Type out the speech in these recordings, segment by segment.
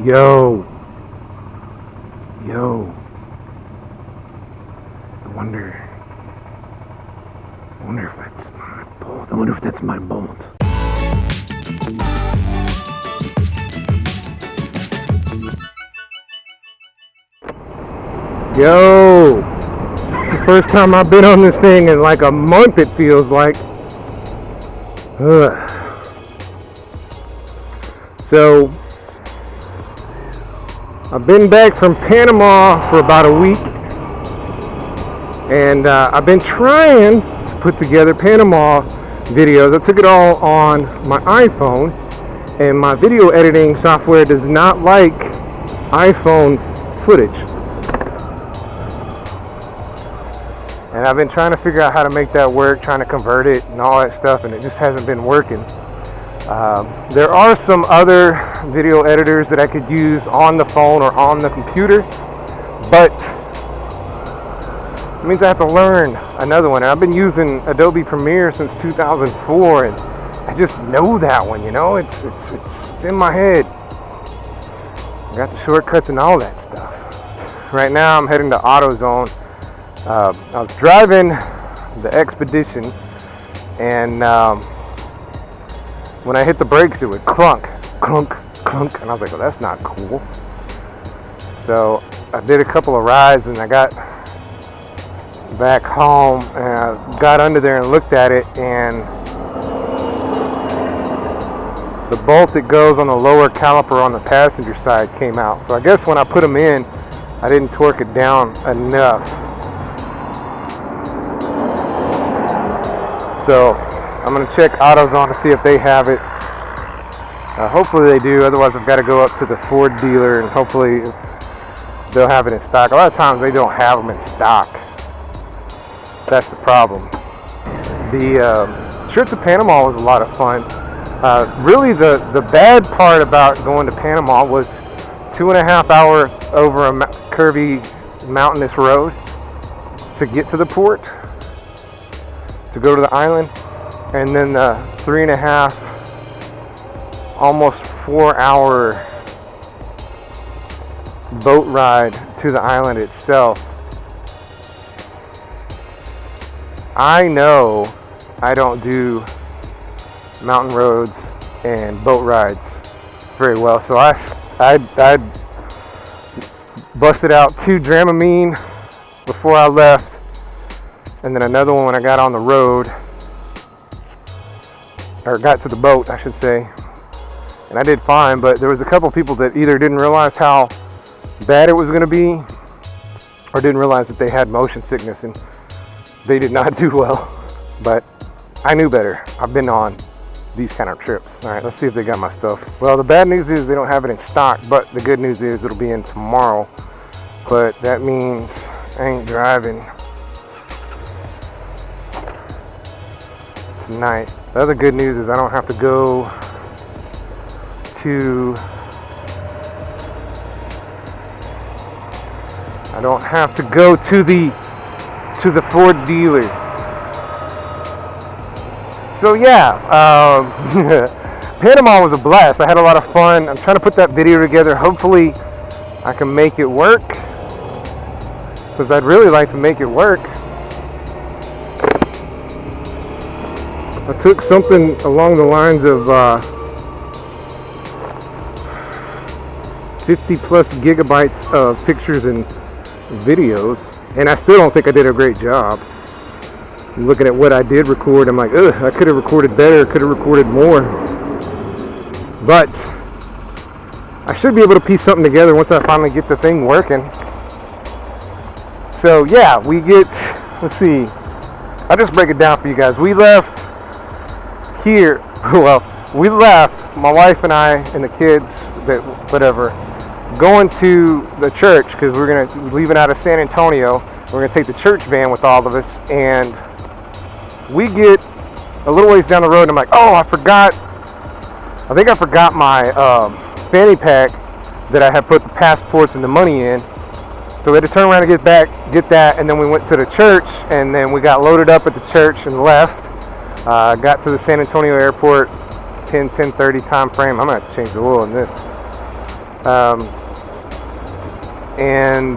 Yo. I wonder if that's my bolt. I wonder if that's my bolt. Yo. It's the first time I've been on this thing in like a month, it feels like. So, I've been back from Panama for about a week, and I've been trying to put together Panama videos. I took it all on my iPhone, and my video editing software does not like iPhone footage. And I've been trying to figure out how to make that work, trying to convert it and all that stuff, and it just hasn't been working. There are some other video editors that I could use on the phone or on the computer, but it means I have to learn another one. And I've been using Adobe Premiere since 2004, and I just know that one, you know? It's in my head. I got the shortcuts and all that stuff. Right now I'm heading to AutoZone. I was driving the Expedition, and when I hit the brakes, it would clunk, clunk, clunk, and I was like, well, that's not cool. So I did a couple of rides, and I got back home, and I got under there and looked at it, and the bolt that goes on the lower caliper on the passenger side came out. So I guess when I put them in, I didn't torque it down enough. So I'm going to check AutoZone to see if they have it. Hopefully they do, otherwise I've got to go up to the Ford dealer and hopefully they'll have it in stock. A lot of times they don't have them in stock. That's the problem. The trip to Panama was a lot of fun. Really the bad part about going to Panama was 2.5 hours over a curvy mountainous road to get to the port, to go to the island. And then the 3.5, almost 4-hour boat ride to the island itself. I know I don't do mountain roads and boat rides very well, so I busted out 2 Dramamine before I left, and then another one when I got on the road. Or got to the boat, I should say, and I did fine, but there was a couple people that either didn't realize how bad it was going to be or didn't realize that they had motion sickness, and they did not do well, but I knew better. I've been on these kind of trips. All right, let's see if they got my stuff. Well, the bad news is they don't have it in stock, but the good news is it'll be in tomorrow, but that means I ain't driving tonight. The other good news is I don't have to go to the Ford dealer. So yeah, Panama was a blast. I had a lot of fun. I'm trying to put that video together. Hopefully I can make it work, because I'd really like to make it work. I took something along the lines of 50 plus gigabytes of pictures and videos, and I still don't think I did a great job. Looking at what I did record, I'm like, ugh, I could have recorded better, could have recorded more. But I should be able to piece something together once I finally get the thing working. So yeah, let's see, I'll just break it down for you guys. We left here, we left, my wife and I and the kids, going to the church, because we're leaving out of San Antonio. We're going to take the church van with all of us, and we get a little ways down the road, and I'm like, oh, I think I forgot my fanny pack that I had put the passports and the money in. So we had to turn around and get that, and then we went to the church, and then we got loaded up at the church and left. Got to the San Antonio airport 10:30 time frame. I'm gonna have to change the oil in this. And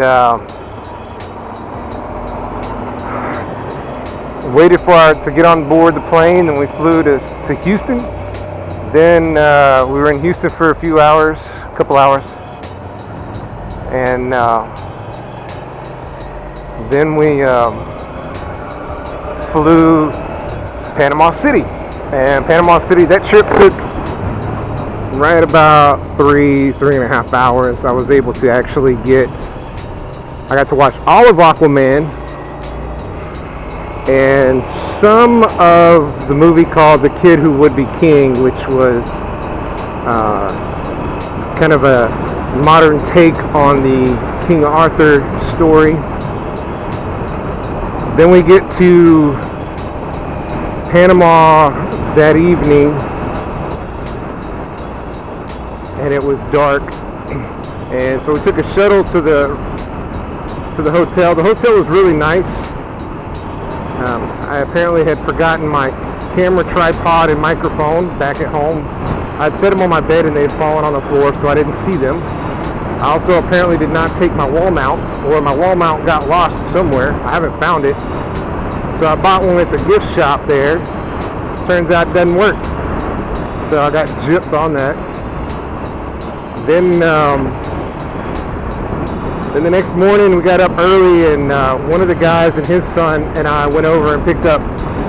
waited to get on board the plane, and we flew to Houston. Then we were in Houston for a couple hours, and then we flew to Panama City. And Panama City, that trip took right about 3.5 hours. I was able to actually I got to watch all of Aquaman and some of the movie called The Kid Who Would Be King, which was kind of a modern take on the King Arthur story. Then we get to Panama that evening, and it was dark, and so we took a shuttle to the hotel. The hotel was really nice. I apparently had forgotten my camera tripod and microphone back at home. I'd set them on my bed and they'd fallen on the floor, so I didn't see them. I also apparently did not take my wall mount, or my wall mount got lost somewhere. I haven't found it. So I bought one at the gift shop there. Turns out it doesn't work. So I got gypped on that. Then the next morning we got up early, and one of the guys and his son and I went over and picked up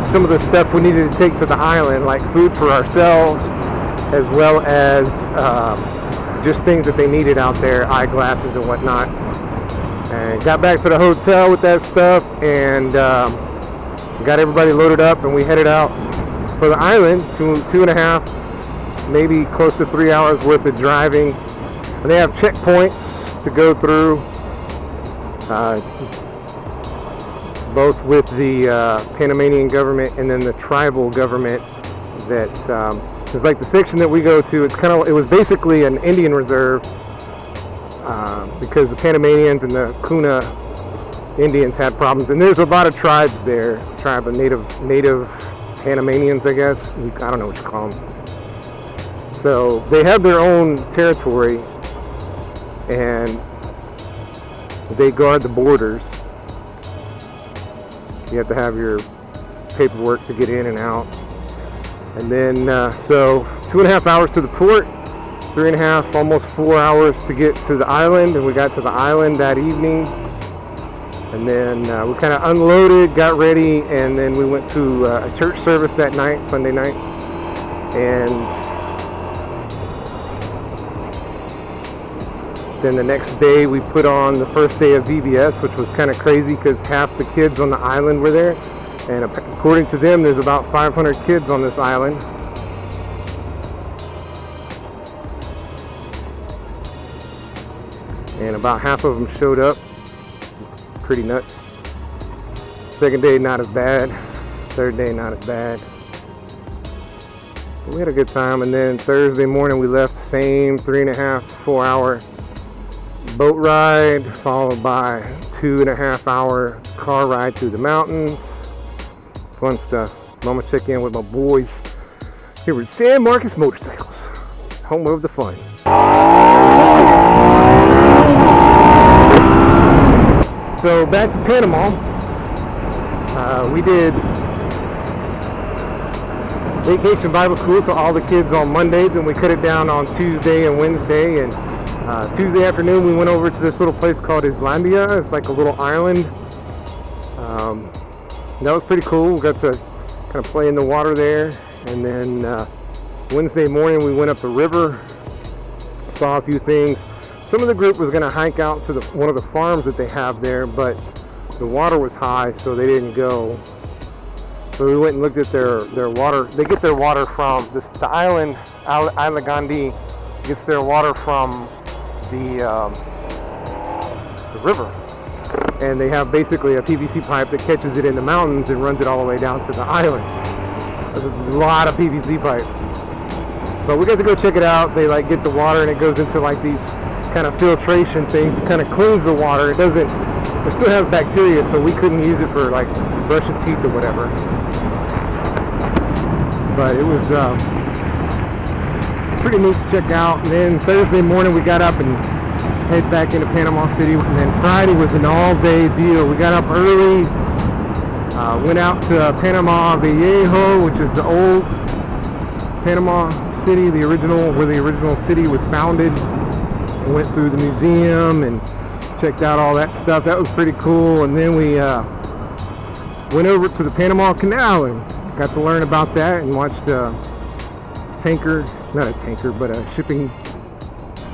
some of the stuff we needed to take to the island, like food for ourselves, as well as just things that they needed out there, eyeglasses and whatnot. And got back to the hotel with that stuff, and got everybody loaded up, and we headed out for the island. 2.5, maybe close to 3 hours worth of driving. And they have checkpoints to go through, both with the Panamanian government and then the tribal government. That is like the section that we go to. It was basically an Indian reserve, because the Panamanians and the Kuna Indians had problems, and there's a lot of tribes there. Tribe of native Panamanians, I guess. I don't know what you call them. So they have their own territory, and they guard the borders. You have to have your paperwork to get in and out. And then, so 2.5 hours to the port, 3.5, almost 4 hours to get to the island. And we got to the island that evening. And then we kind of unloaded, got ready, and then we went to a church service that night, Sunday night. And then the next day we put on the first day of VBS, which was kind of crazy because half the kids on the island were there. And according to them, there's about 500 kids on this island. And about half of them showed up. Pretty nuts. Second day, not as bad. Third day, not as bad. But we had a good time. And then Thursday morning, we left. Same 3.5, 4 hour boat ride, followed by 2.5 hour car ride through the mountains. Fun stuff. I'm gonna check in with my boys here at San Marcos Motorcycles, home of the fun. So back to Panama. We did Vacation Bible School to all the kids on Mondays, and we cut it down on Tuesday and Wednesday. And Tuesday afternoon we went over to this little place called Islandia. It's like a little island. That was pretty cool. We got to kind of play in the water there. And then Wednesday morning we went up the river, saw a few things. Some of the group was going to hike out to one of the farms that they have there, but the water was high, so they didn't go. So we went and looked at their water. They get their water from the island, Isla Gandhi gets their water from the river. And they have basically a PVC pipe that catches it in the mountains and runs it all the way down to the island. There's a lot of PVC pipe. But we got to go check it out. They like get the water and it goes into like these kind of filtration things. It kind of cleans the water. It still has bacteria, so we couldn't use it for like brushing teeth or whatever. But it was pretty neat to check out. And then Thursday morning we got up and head back into Panama City. And then Friday was an all-day deal. We got up early, went out to Panama Viejo, which is the old Panama City, the original, where the original city was founded. We went through the museum and checked out all that stuff. That was pretty cool. And then we went over to the Panama Canal and got to learn about that and watched a tanker, not a tanker, but a shipping.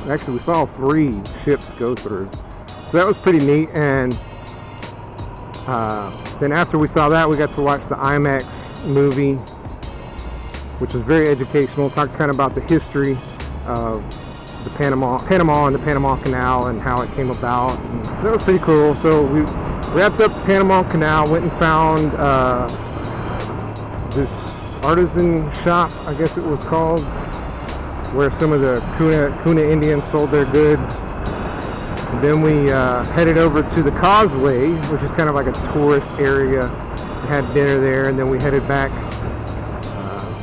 Actually, we saw 3 ships go through. So that was pretty neat. And then after we saw that, we got to watch the IMAX movie, which was very educational. Talked kind of about the history of the Panama and the Panama Canal and how it came about. And that was pretty cool. So we wrapped up the Panama Canal, went and found this artisan shop, I guess it was called, where some of the Kuna Indians sold their goods. And then we headed over to the Causeway, which is kind of like a tourist area. We had dinner there, and then we headed back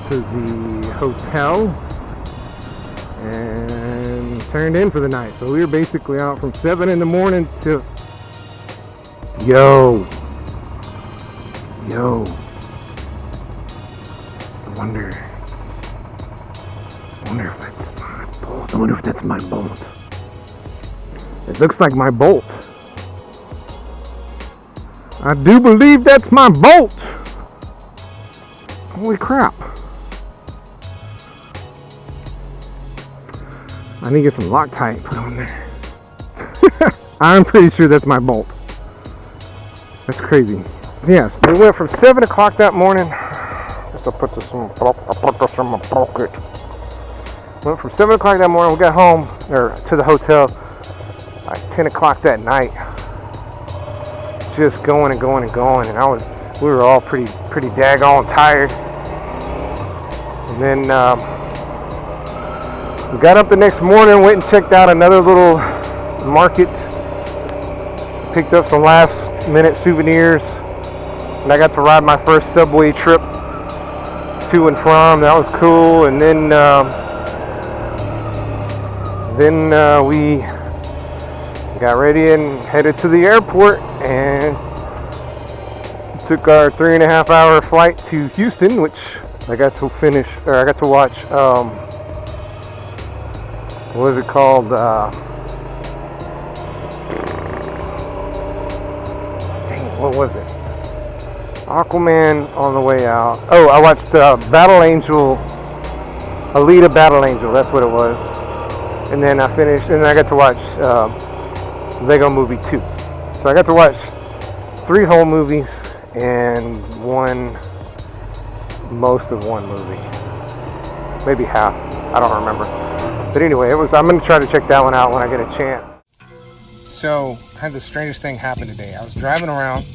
to the hotel and turned in for the night. So we were basically out from 7 in the morning to Yo. I wonder if that's my bolt. I wonder if that's my bolt. It looks like my bolt. I do believe that's my bolt. Holy crap. I need to get some Loctite put on there. I'm pretty sure that's my bolt. That's crazy. Yes, we went from 7 o'clock that morning. Just to put this in my pocket. Went from 7 o'clock that morning. We got home, or to the hotel, like 10 o'clock that night. Just going and going and going, and we were all pretty daggone tired. And then we got up the next morning, went and checked out another little market. Picked up some last minute souvenirs, and I got to ride my first subway trip to and from. That was cool. And then we got ready and headed to the airport and took our 3.5-hour flight to Houston, which I got to watch what is it called, what was it? Aquaman on the way out. Oh, I watched Battle Angel, Alita Battle Angel, that's what it was. And then I finished, and then I got to watch Lego Movie 2. So I got to watch 3 whole movies and most of one movie. Maybe half, I don't remember. But anyway, I'm going to try to check that one out when I get a chance. So, I had the strangest thing happen today. I was driving around,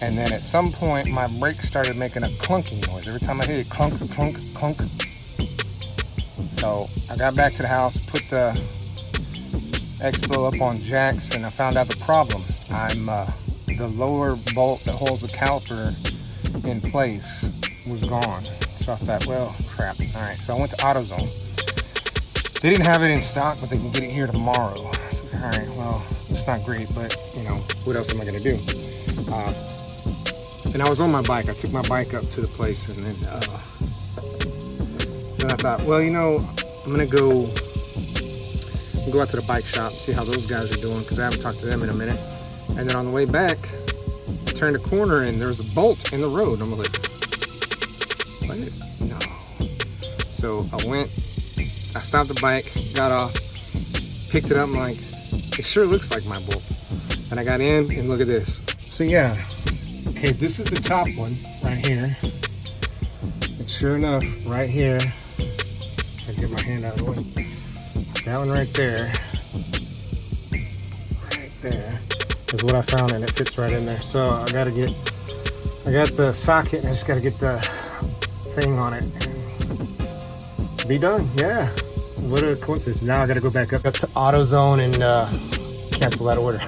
and then at some point, my brakes started making a clunking noise. Every time I hit it, clunk, clunk, clunk. So, I got back to the house, put the Expo up on jacks, and I found out the problem. The lower bolt that holds the caliper in place was gone. So I thought, well, crap. Alright, so I went to AutoZone. They didn't have it in stock, but they can get it here tomorrow. So, alright, well, it's not great, but, you know, what else am I going to do? And I was on my bike. I took my bike up to the place, and then I thought, well, you know, I'm going to go out to the bike shop, see how those guys are doing, because I haven't talked to them in a minute. And then on the way back, I turned a corner, and there was a bolt in the road. I'm like, what? No. So I stopped the bike, got off, picked it up, I'm like, it sure looks like my bolt. And I got in, and look at this. So yeah, okay, this is the top one right here. And sure enough, right here, I'll get my hand out of the way. That one right there is what I found, and it fits right in there. So I got the socket, and I just got to get the thing on it. Be done, yeah. What a coincidence. Now I got to go back up to AutoZone and cancel that order.